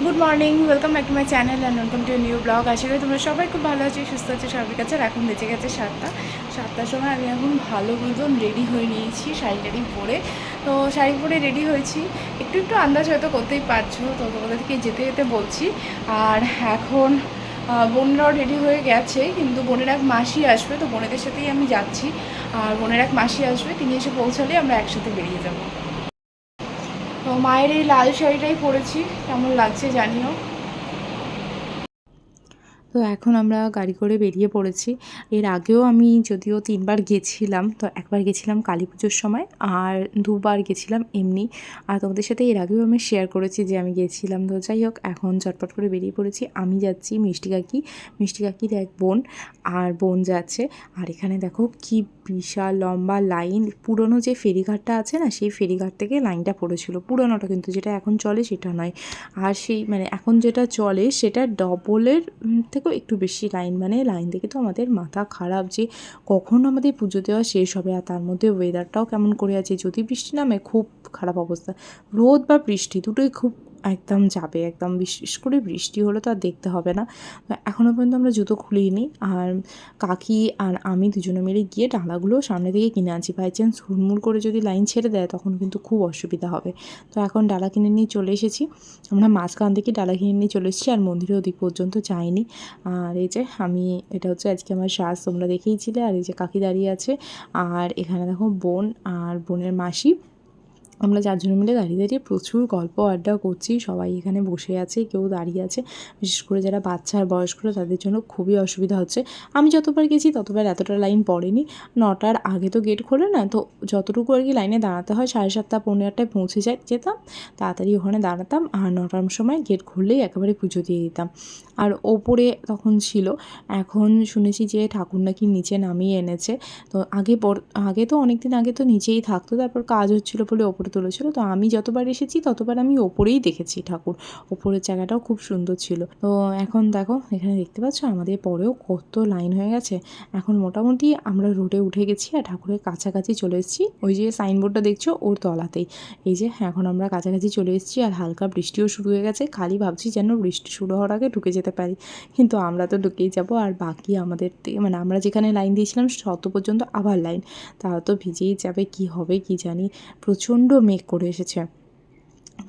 Good morning, welcome back to my channel and welcome to new blog. আশা করি তোমরা সবাই খুব ভালো আছো, সুস্থ আছো, সবার কাছে। আর এখন বেঁচে গেছে 7টার সময়। আমি এখন ভালো মতন রেডি হয়ে নিয়েছি, শাড়ি টাড়ি পরে। তো শাড়ি পরে রেডি হয়েছি, একটু একটু আন্দাজ হয়তো করতেই পারছো, তো তোমাদেরকে যেতে যেতে বলছি। আর এখন বোনরাও রেডি হয়ে গেছে, কিন্তু বোনের এক মাসি আসবে, তো বোনেদের সাথেই আমি যাচ্ছি। আর বোনের এক মাসি আসবে, তিনি এসে পৌঁছালে আমরা একসাথে বেরিয়ে যাবো। তো মায়ের এই লাল শাড়িটাই পরেছি, কেমন লাগছে জানিও। তো এখন আমরা গাড়ি করে বেরিয়ে পড়েছি। এর আগেও আমি যদিও 3বার গেছিলাম, তো একবার গেছিলাম কালী পুজোর সময়, আর 2বার গেছিলাম এমনি। আর তোমাদের সাথে এর আগেও আমি শেয়ার করেছি যে আমি গেছিলাম। তো যাই হোক, এখন চটপট করে বেরিয়ে পড়েছি। আমি যাচ্ছি, মিষ্টি কাকির এক বোন আর বোন যাচ্ছে। আর এখানে দেখো কি বিশাল লম্বা লাইন। পুরনো যে ফেরিঘাটটা আছে না, সেই ফেরিঘাট থেকে লাইনটা পড়েছিল, পুরনোটা, কিন্তু যেটা এখন চলে সেটা নয়। আর সেই এখন যেটা চলে সেটা ডবলের থেকেও একটু বেশি লাইন। লাইন থেকে তো আমাদের মাথা খারাপ যে কখন আমাদের পুজো দেওয়া শেষ হবে। আর তার মধ্যে ওয়েদারটাও কেমন করে আছে, যদি বৃষ্টি নামে খুব খারাপ অবস্থা। রোদ বা বৃষ্টি দুটোই খুব একদম যাবে, একদম বিশেষ করে বৃষ্টি হলে তো আর দেখতে হবে না। এখনও পর্যন্ত আমরা জুতো খুলিনি। আর কাকি আর আমি দুজনে মিলে গিয়ে ডালাগুলো সামনে থেকে কিনে আনছি। বাই চান্স হুড়মুড় করে যদি লাইন ছেড়ে দেয় তখন কিন্তু খুব অসুবিধা হবে। তো এখন ডালা কিনে নিয়ে চলে এসেছি। আমরা মাঝখান থেকে ডালা কিনে নিয়ে চলে এসেছি, আর মন্দিরের ওদিক পর্যন্ত যাইনি। আর এই যে এটা হচ্ছে আজকে আমার শ্বাস, তোমরা দেখেইছিলে। আর এই যে কাকি দাঁড়িয়ে আছে, আর এখানে দেখো বোন আর বোনের মাসি। আমরা 4 জন মিলে দাঁড়িয়ে দাঁড়িয়ে প্রচুর গল্প আড্ডা করছি। সবাই এখানে বসে আছে, কেউ দাঁড়িয়ে আছে। বিশেষ করে যারা বাচ্চা আর বয়স্করা, তাদের জন্য খুবই অসুবিধা হচ্ছে। আমি যতবার গেছি ততবার এতটা লাইন পড়েনি। 9টার আগে তো গেট খোলে না, তো যতটুকু আর কি লাইনে দাঁড়াতে হয় 7:30 পৌনে 8টায় পৌঁছে যেতাম, তাড়াতাড়ি ওখানে দাঁড়াতাম। আর 9টার সময় গেট খুললেই একেবারে পুজো দিয়ে দিতাম। আর ওপরে তখন ছিল, এখন শুনেছি যে ঠাকুর নাকি নিচে নামিয়ে এনেছে। তো আগে তো অনেক দিন আগে তো নিচেই থাকতো, তারপর কাজ হচ্ছিলো বলে ওপরে তুলেছিল। তো আমি যতবার এসেছি ততবার আমি ওপরেই দেখেছি ঠাকুর। ওপরের জায়গাটাও খুব সুন্দর ছিল। তো এখন দেখো এখানে দেখতে পাচ্ছ আমাদের পরেও কত লাইন হয়ে গেছে। এখন মোটামুটি আমরা রোডে উঠে গেছি আর ঠাকুরের কাছাকাছি চলে এসেছি। ওই যে সাইনবোর্ডটা দেখছো ওর তলাতেই। এই যে এখন আমরা কাছাকাছি চলে এসেছি, আর হালকা বৃষ্টিও শুরু হয়ে গেছে। খালি ভাবছি যেন বৃষ্টি শুরু হওয়ার আগে ঢুকে যেতে পারি, কিন্তু আমরা তো ঢুকেই যাবো। আর বাকি আমাদের আমরা যেখানে লাইন দিয়েছিলাম তত পর্যন্ত আবার লাইন, তারা তো ভিজেই যাবে, কি হবে কি জানি। প্রচণ্ড মেঘ করে এসেছে।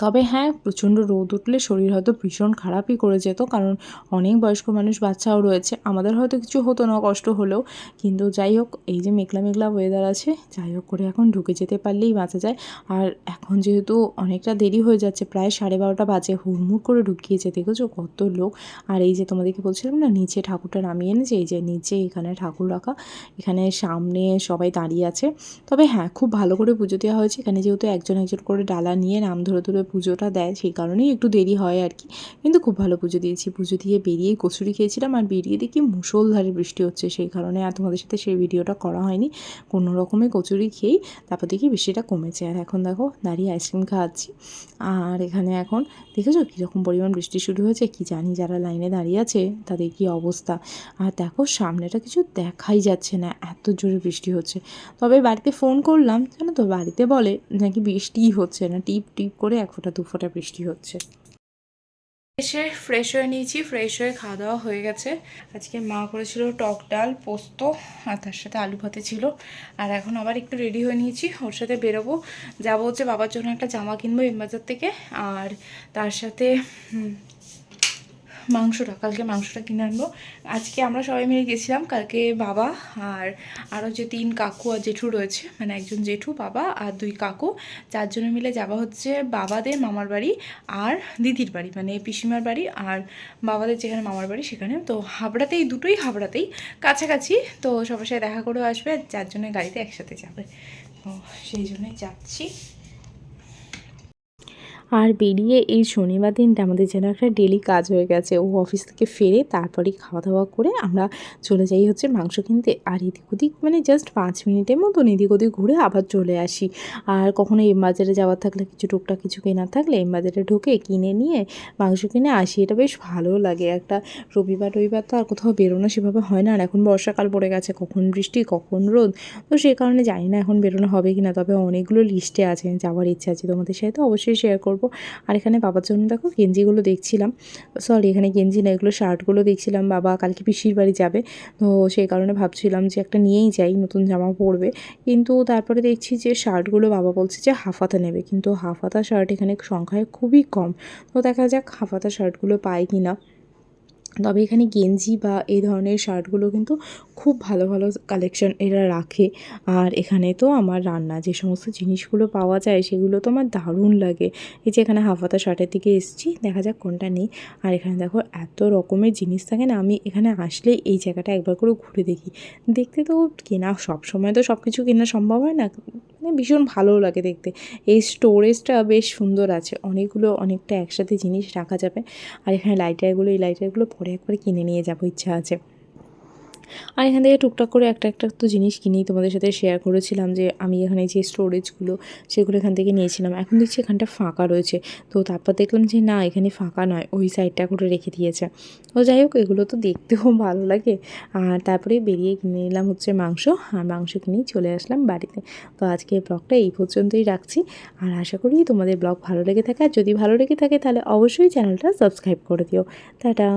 তবে হ্যাঁ, প্রচণ্ড রোদ উঠলে শরীর হয়তো ভীষণ খারাপই করে যেত, কারণ অনেক বয়স্ক মানুষ, বাচ্চাও রয়েছে। আমাদের হয়তো কিছু হতো না কষ্ট হলেও, কিন্তু যাই হোক, এই যে মেঘলা মেঘলা ওয়েদার আছে, যাই হোক করে এখন ঢুকে যেতে পারলেই বাঁচা যায়। আর এখন যেহেতু অনেকটা দেরি হয়ে যাচ্ছে, প্রায় 12:30 বাজে, হুড়মুড় করে ঢুকিয়েছে, দেখেছো কত লোক। আর এই যে তোমাদেরকে বলছিলাম না নিচে ঠাকুরটা নামিয়ে এনেছে, এই যে নিচে এখানে ঠাকুর রাখা, এখানে সামনে সবাই দাঁড়িয়ে আছে। তবে হ্যাঁ, খুব ভালো করে পুজো দেওয়া হয়েছে এখানে, যেহেতু একজন একজন করে ডালা নিয়ে নাম ধরে ধরে পুজোটা দেয়, সেই কারণেই একটু দেরি হয় আর কি। কিন্তু খুব ভালো পুজো দিয়েছি। পুজো দিয়ে বেরিয়েই কচুরি খেয়েছিলাম, আর বেরিয়ে দেখি মুষলধারে বৃষ্টি হচ্ছে, সেই কারণে আর তোমাদের সাথে সেই ভিডিওটা করা হয়নি। কোনো রকমে কচুরি খেয়েই তারপর দেখি বৃষ্টিটা কমেছে। আর এখন দেখো দাঁড়িয়ে আইসক্রিম খাওয়াচ্ছি। আর এখানে এখন দেখেছো কীরকম পরিমাণ বৃষ্টি শুরু হয়েছে, কি জানি যারা লাইনে দাঁড়িয়ে আছে তাদের কী অবস্থা। আর দেখো সামনেটা কিছু দেখাই যাচ্ছে না, এত জোরে বৃষ্টি হচ্ছে। তবে বাড়িতে ফোন করলাম, জানো তো বাড়িতে বলে নাকি বৃষ্টিই হচ্ছে না, টিপ টিপ করে 1 ফোঁটা 2 ফোঁটা বৃষ্টি হচ্ছে। এসে ফ্রেশ হয়ে নিয়েছি, ফ্রেশ হয়ে খাওয়া দাওয়া হয়ে গেছে। আজকে মা করেছিল টক ডাল, পোস্ত, আর তার সাথে আলু ভাতে ছিল। আর এখন আবার একটু রেডি হয়ে নিয়েছি, ওর সাথে বেরোবো। যাবো হচ্ছে বাবার জন্য একটা জামা কিনবো এমবাজার থেকে, আর তার সাথে কালকে মাংসটা কিনে আনবো। আজকে আমরা সবাই মিলে গেছিলাম, কালকে বাবা আর আরও যে 3 কাকু আর জেঠু রয়েছে, একজন জেঠু, বাবা আর 2 কাকু, 4 জনে মিলে যাওয়া হচ্ছে বাবাদের মামার বাড়ি আর দিদির বাড়ি, পিসিমার বাড়ি আর বাবাদের যেখানে মামার বাড়ি সেখানে। তো হাবড়াতেই, দুটোই হাবড়াতেই কাছাকাছি। তো সবার সাথে দেখা করেও আসবে, 4 জনের গাড়িতে একসাথে যাবে, তো সেই জন্যই যাচ্ছি। আর বেরিয়ে এই শনিবার দিনটা আমাদের যেন একটা ডেলি কাজ হয়ে গেছে। ও অফিস থেকে ফেরে তারপরেই খাওয়া দাওয়া করে আমরা চলে যাই হচ্ছে মাংস কিনতে। আর এদিক ওদিক জাস্ট 5 মিনিটের মতন এদিক ওদিক ঘুরে আবার চলে আসি। আর কখনো এম বাজারে যাওয়ার থাকলে, কিছু টুকটাক কিছু কেনার থাকলে এম বাজারে ঢুকে কিনে নিয়ে মাংস কিনে আসি। এটা বেশ ভালো লাগে। একটা রবিবার তো আর কোথাও বেরোনো সেভাবে হয় না। আর এখন বর্ষাকাল পড়ে গেছে, কখন বৃষ্টি কখন রোদ, তো সেই কারণে জানি না এখন বেরোনো হবে কি না। তবে অনেকগুলো লিস্টে আছে, যাওয়ার ইচ্ছা আছে, তোমাদের সাথে তো অবশ্যই শেয়ার করব। করব। আর এখানে বাবার জন্য দেখো গেঞ্জিগুলো দেখছিলাম, সরি এখানে গেঞ্জি না, এগুলো শার্টগুলো দেখছিলাম। বাবা কালকে পিসির বাড়ি যাবে, তো সেই কারণে ভাবছিলাম যে একটা নিয়েই যাই, নতুন জামা পরবে। কিন্তু তারপরে দেখছি যে শার্টগুলো বাবা বলছে যে হাফ হাতা নেবে, কিন্তু হাফ হাতা শার্ট এখানে সংখ্যায় খুবই কম। তো দেখা যাক হাফ হাতা শার্টগুলো পাই কি না। তবে এখানে গেঞ্জি বা এই ধরনের শার্টগুলো কিন্তু খুব ভালো ভালো কালেকশন এরা রাখে। আর এখানে তো আমার রান্না যে সমস্ত জিনিসগুলো পাওয়া যায় সেগুলো তো আমার দারুণ লাগে। এই যে এখানে হাফ হাতা শার্টের দিকে এসেছি, দেখা যাক কোনটা নিই। আর এখানে দেখো এত রকমের জিনিস থাকে না, আমি এখানে আসলে এই জায়গাটা একবার করে ঘুরে দেখি। দেখতে তো কেনা সবসময় তো সব কিছু কেনা সম্ভব হয় না, মানে ভীষণ ভালোও লাগে দেখতে। এই স্টোরেজটা বেশ সুন্দর আছে, অনেকটা একসাথে জিনিস রাখা যাবে। আর এখানে লাইটারগুলো, এই লাইটারগুলো পরে একবারে কিনে নিয়ে যাবো, ইচ্ছা আছে। আর এখান থেকে টুকটাক করে একটা তো জিনিস কিনি, তোমাদের সাথে শেয়ার করেছিলাম যে আমি এখানে যে স্টোরেজগুলো সেগুলো এখান থেকে নিয়েছিলাম। এখন দেখছি এখানটা ফাঁকা রয়েছে, তো তারপর দেখলাম যে না এখানে ফাঁকা নয়, ওই সাইডটা করে রেখে দিয়েছে। তো যাই হোক, এগুলো তো দেখতেও ভালো লাগে। আর তারপরে বেরিয়ে কিনে নিলাম হচ্ছে মাংস, আর মাংস কিনেই চলে আসলাম বাড়িতে। তো আজকে ব্লগটা এই পর্যন্তই রাখছি, আর আশা করি তোমাদের ব্লগ ভালো লেগে থাকে। আর যদি ভালো লেগে থাকে তাহলে অবশ্যই চ্যানেলটা সাবস্ক্রাইব করে দিও। টাটা।